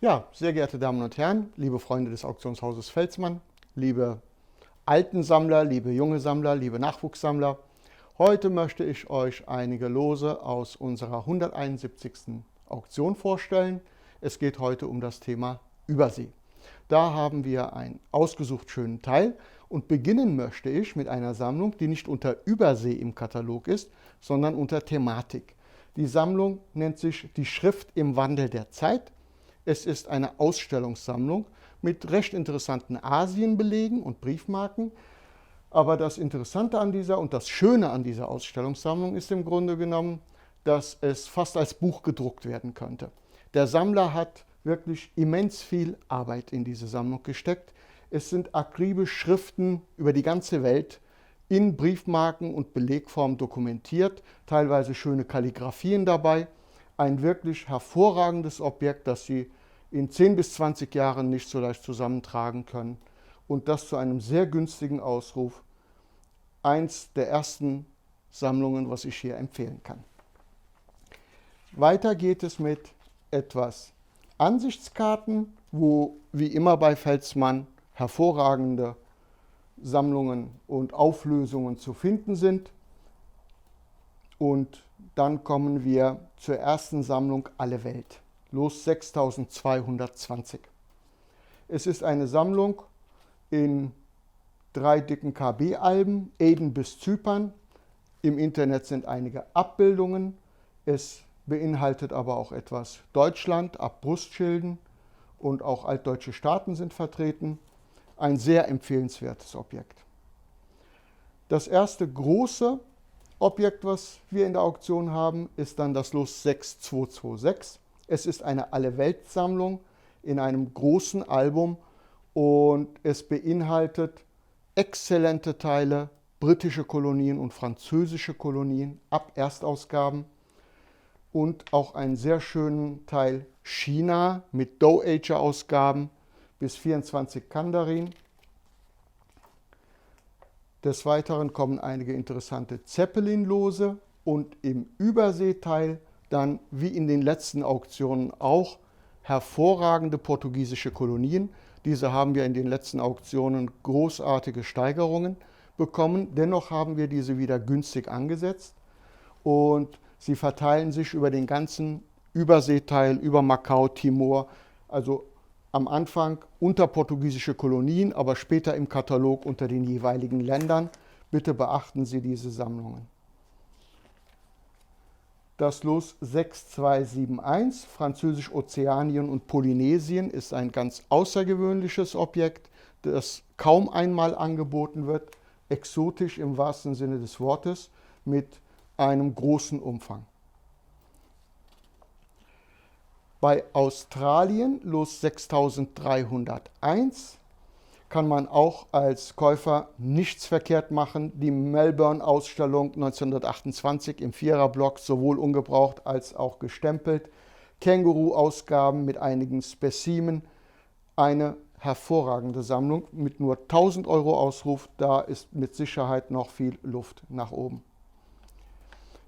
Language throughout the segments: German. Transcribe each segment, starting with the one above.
Ja, sehr geehrte Damen und Herren, liebe Freunde des Auktionshauses Felsmann, liebe alten Sammler, liebe junge Sammler, liebe Nachwuchssammler. Heute möchte ich euch einige Lose aus unserer 171. Auktion vorstellen. Es geht heute um das Thema Übersee. Da haben wir einen ausgesucht schönen Teil und beginnen möchte ich mit einer Sammlung, die nicht unter Übersee im Katalog ist, sondern unter Thematik. Die Sammlung nennt sich Die Schrift im Wandel der Zeit. Es ist eine Ausstellungssammlung mit recht interessanten Asienbelegen und Briefmarken. Aber das Interessante an dieser und das Schöne an dieser Ausstellungssammlung ist im Grunde genommen, dass es fast als Buch gedruckt werden könnte. Der Sammler hat wirklich immens viel Arbeit in diese Sammlung gesteckt. Es sind akribisch Schriften über die ganze Welt in Briefmarken und Belegform dokumentiert, teilweise schöne Kalligraphien dabei. Ein wirklich hervorragendes Objekt, das Sie in 10 bis 20 Jahren nicht so leicht zusammentragen können. Und das zu einem sehr günstigen Ausruf. Eins der ersten Sammlungen, was ich hier empfehlen kann. Weiter geht es mit etwas Ansichtskarten, wo wie immer bei Felsmann hervorragende Sammlungen und Auflösungen zu finden sind. Und dann kommen wir zur ersten Sammlung Alle Welt. Los 6220. Es ist eine Sammlung in 3 dicken KB-Alben, Aden bis Zypern. Im Internet sind einige Abbildungen. Es beinhaltet aber auch etwas Deutschland ab Brustschilden und auch altdeutsche Staaten sind vertreten. Ein sehr empfehlenswertes Objekt. Das erste große Objekt, was wir in der Auktion haben, ist dann das Los 6226. Es ist eine Alle-Welt-Sammlung in einem großen Album und es beinhaltet exzellente Teile, britische Kolonien und französische Kolonien ab Erstausgaben und auch einen sehr schönen Teil China mit Dowager-Ausgaben bis 24 Kandarin. Des Weiteren kommen einige interessante Zeppelin-Lose und im Überseeteil dann, wie in den letzten Auktionen auch, hervorragende portugiesische Kolonien. Diese haben wir in den letzten Auktionen großartige Steigerungen bekommen. Dennoch haben wir diese wieder günstig angesetzt und sie verteilen sich über den ganzen Überseeteil, über Macau, Timor, also am Anfang unter portugiesische Kolonien, aber später im Katalog unter den jeweiligen Ländern. Bitte beachten Sie diese Sammlungen. Das Los 6271, französisch Ozeanien und Polynesien, ist ein ganz außergewöhnliches Objekt, das kaum einmal angeboten wird, exotisch im wahrsten Sinne des Wortes, mit einem großen Umfang. Bei Australien, Los 6301, kann man auch als Käufer nichts verkehrt machen. Die Melbourne-Ausstellung 1928 im Viererblock, sowohl ungebraucht als auch gestempelt. Känguru-Ausgaben mit einigen Speziemen. Eine hervorragende Sammlung mit nur 1000 Euro Ausruf. Da ist mit Sicherheit noch viel Luft nach oben.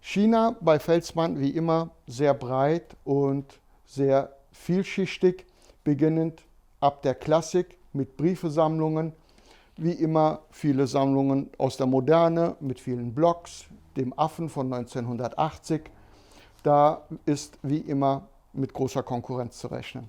China bei Felsmann wie immer sehr breit und sehr vielschichtig, beginnend ab der Klassik mit Briefesammlungen, wie immer viele Sammlungen aus der Moderne mit vielen Blocks, dem Affen von 1980. Da ist wie immer mit großer Konkurrenz zu rechnen.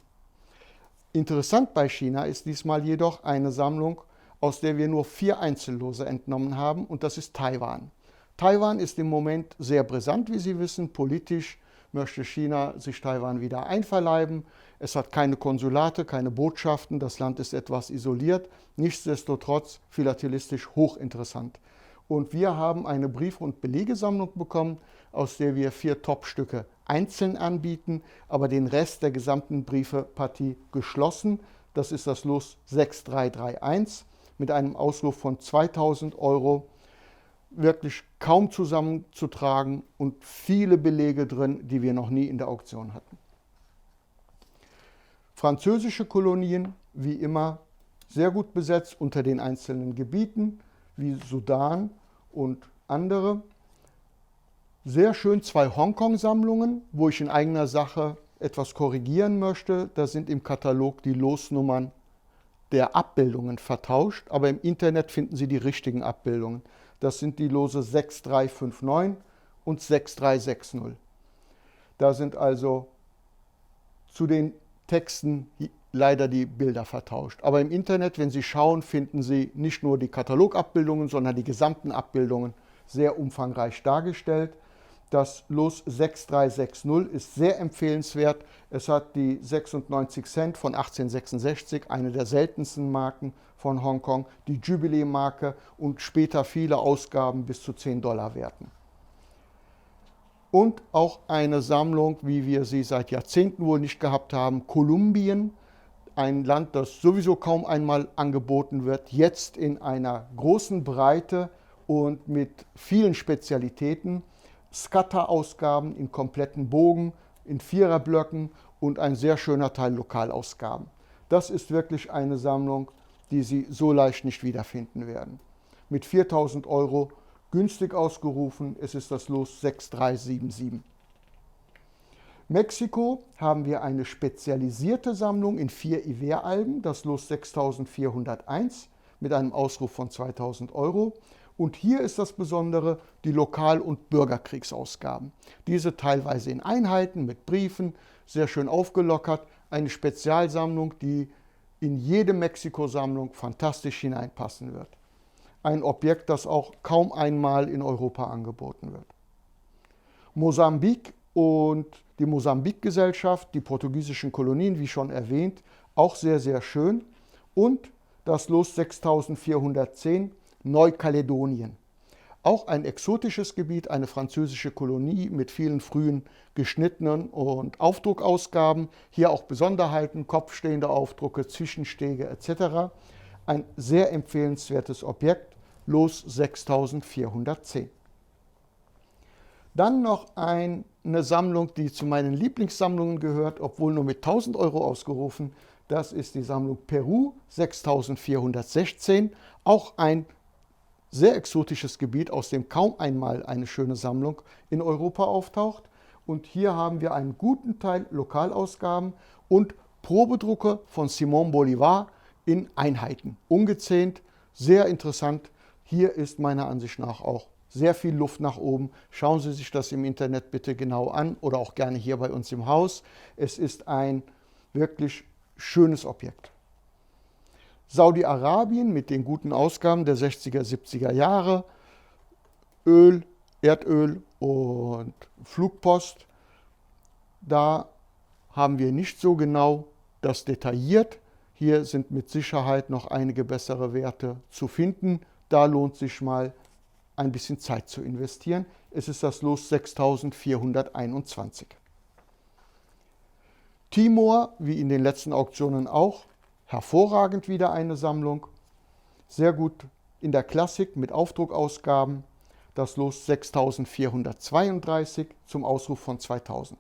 Interessant bei China ist diesmal jedoch eine Sammlung, aus der wir nur 4 Einzellose entnommen haben, und das ist Taiwan. Taiwan ist im Moment sehr brisant, wie Sie wissen. Politisch möchte China sich Taiwan wieder einverleiben. Es hat keine Konsulate, keine Botschaften. Das Land ist etwas isoliert. Nichtsdestotrotz philatelistisch hochinteressant. Und wir haben eine Brief- und Belegesammlung bekommen, aus der wir 4 Top-Stücke einzeln anbieten, aber den Rest der gesamten Briefepartie geschlossen. Das ist das Los 6331 mit einem Ausruf von 2000 Euro. Wirklich kaum zusammenzutragen und viele Belege drin, die wir noch nie in der Auktion hatten. Französische Kolonien, wie immer, sehr gut besetzt unter den einzelnen Gebieten, wie Sudan und andere. Sehr schön 2 Hongkong-Sammlungen, wo ich in eigener Sache etwas korrigieren möchte, da sind im Katalog die Losnummern der Abbildungen vertauscht, aber im Internet finden Sie die richtigen Abbildungen. Das sind die Lose 6359 und 6360. Da sind also zu den Texten leider die Bilder vertauscht. Aber im Internet, wenn Sie schauen, finden Sie nicht nur die Katalogabbildungen, sondern die gesamten Abbildungen sehr umfangreich dargestellt. Das Los 6360 ist sehr empfehlenswert. Es hat die 96 Cent von 1866, eine der seltensten Marken von Hongkong, die Jubilee-Marke und später viele Ausgaben bis zu $10 werten. Und auch eine Sammlung, wie wir sie seit Jahrzehnten wohl nicht gehabt haben, Kolumbien, ein Land, das sowieso kaum einmal angeboten wird, jetzt in einer großen Breite und mit vielen Spezialitäten. Scatter-Ausgaben in kompletten Bogen, in Viererblöcken und ein sehr schöner Teil Lokalausgaben. Das ist wirklich eine Sammlung, die Sie so leicht nicht wiederfinden werden. Mit 4.000 € günstig ausgerufen, es ist das Los 6377. Mexiko haben wir eine spezialisierte Sammlung in 4 Iver-Alben, das Los 6401 mit einem Ausruf von 2.000 €. Und hier ist das Besondere, die Lokal- und Bürgerkriegsausgaben. Diese teilweise in Einheiten mit Briefen, sehr schön aufgelockert. Eine Spezialsammlung, die in jede Mexiko-Sammlung fantastisch hineinpassen wird. Ein Objekt, das auch kaum einmal in Europa angeboten wird. Mosambik und die Mosambik-Gesellschaft, die portugiesischen Kolonien, wie schon erwähnt, auch sehr, sehr schön. Und das Los 6410, Neukaledonien. Auch ein exotisches Gebiet, eine französische Kolonie mit vielen frühen geschnittenen und Aufdruckausgaben. Hier auch Besonderheiten, kopfstehende Aufdrucke, Zwischenstege etc. Ein sehr empfehlenswertes Objekt, Los 6410. Dann noch eine Sammlung, die zu meinen Lieblingssammlungen gehört, obwohl nur mit 1.000 € ausgerufen. Das ist die Sammlung Peru 6416, auch ein sehr exotisches Gebiet, aus dem kaum einmal eine schöne Sammlung in Europa auftaucht. Und hier haben wir einen guten Teil Lokalausgaben und Probedrucke von Simón Bolívar in Einheiten. Ungezähnt, sehr interessant. Hier ist meiner Ansicht nach auch sehr viel Luft nach oben. Schauen Sie sich das im Internet bitte genau an oder auch gerne hier bei uns im Haus. Es ist ein wirklich schönes Objekt. Saudi-Arabien mit den guten Ausgaben der 60er, 70er Jahre, Öl, Erdöl und Flugpost. Da haben wir nicht so genau das detailliert. Hier sind mit Sicherheit noch einige bessere Werte zu finden. Da lohnt sich mal ein bisschen Zeit zu investieren. Es ist das Los 6421. Timor, wie in den letzten Auktionen auch, hervorragend wieder eine Sammlung. Sehr gut in der Klassik mit Aufdruckausgaben. Das Los 6432 zum Ausruf von 2000.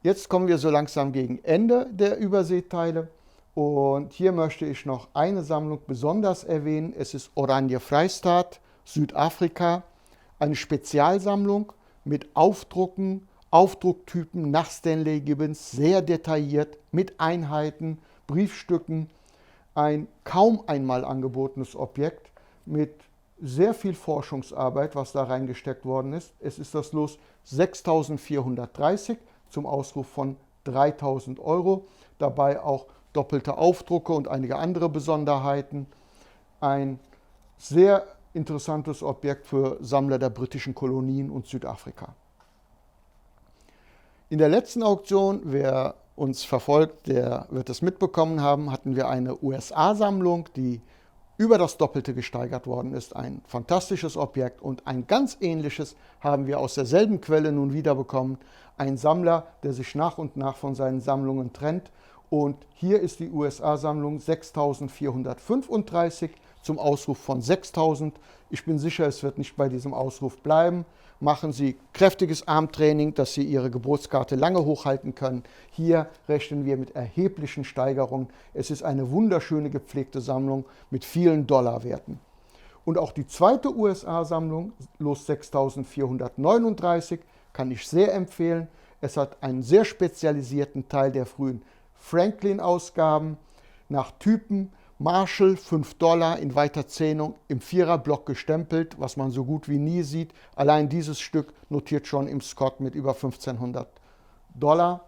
Jetzt kommen wir so langsam gegen Ende der Überseeteile. Und hier möchte ich noch eine Sammlung besonders erwähnen. Es ist Oranje Vrystaat, Südafrika. Eine Spezialsammlung mit Aufdrucken, Aufdrucktypen nach Stanley Gibbons, sehr detailliert, mit Einheiten, Briefstücken. Ein kaum einmal angebotenes Objekt mit sehr viel Forschungsarbeit, was da reingesteckt worden ist. Es ist das Los 6430 zum Ausruf von 3.000 €. Dabei auch doppelte Aufdrucke und einige andere Besonderheiten. Ein sehr interessantes Objekt für Sammler der britischen Kolonien und Südafrika. In der letzten Auktion, wer uns verfolgt, der wird es mitbekommen haben, hatten wir eine USA-Sammlung, die über das Doppelte gesteigert worden ist. Ein fantastisches Objekt und ein ganz ähnliches haben wir aus derselben Quelle nun wieder bekommen. Ein Sammler, der sich nach und nach von seinen Sammlungen trennt. Und hier ist die USA-Sammlung 6435 zum Ausruf von 6.000. Ich bin sicher, es wird nicht bei diesem Ausruf bleiben. Machen Sie kräftiges Armtraining, dass Sie Ihre Geburtskarte lange hochhalten können. Hier rechnen wir mit erheblichen Steigerungen. Es ist eine wunderschöne gepflegte Sammlung mit vielen Dollarwerten. Und auch die zweite USA-Sammlung, Los 6439, kann ich sehr empfehlen. Es hat einen sehr spezialisierten Teil der frühen Franklin-Ausgaben nach Typen. Marshall, $5 in weiter Zähnung, im Viererblock gestempelt, was man so gut wie nie sieht. Allein dieses Stück notiert schon im Scott mit über $1500.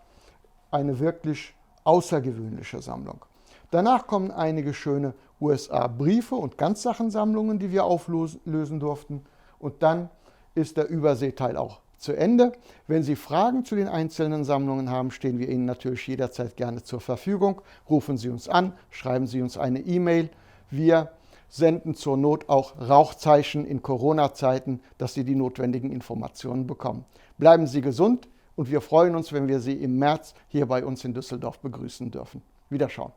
Eine wirklich außergewöhnliche Sammlung. Danach kommen einige schöne USA-Briefe und Ganzsachensammlungen, die wir auflösen durften. Und dann ist der Überseeteil auch zu Ende. Wenn Sie Fragen zu den einzelnen Sammlungen haben, stehen wir Ihnen natürlich jederzeit gerne zur Verfügung. Rufen Sie uns an, schreiben Sie uns eine E-Mail. Wir senden zur Not auch Rauchzeichen in Corona-Zeiten, dass Sie die notwendigen Informationen bekommen. Bleiben Sie gesund und wir freuen uns, wenn wir Sie im März hier bei uns in Düsseldorf begrüßen dürfen. Wiederschauen.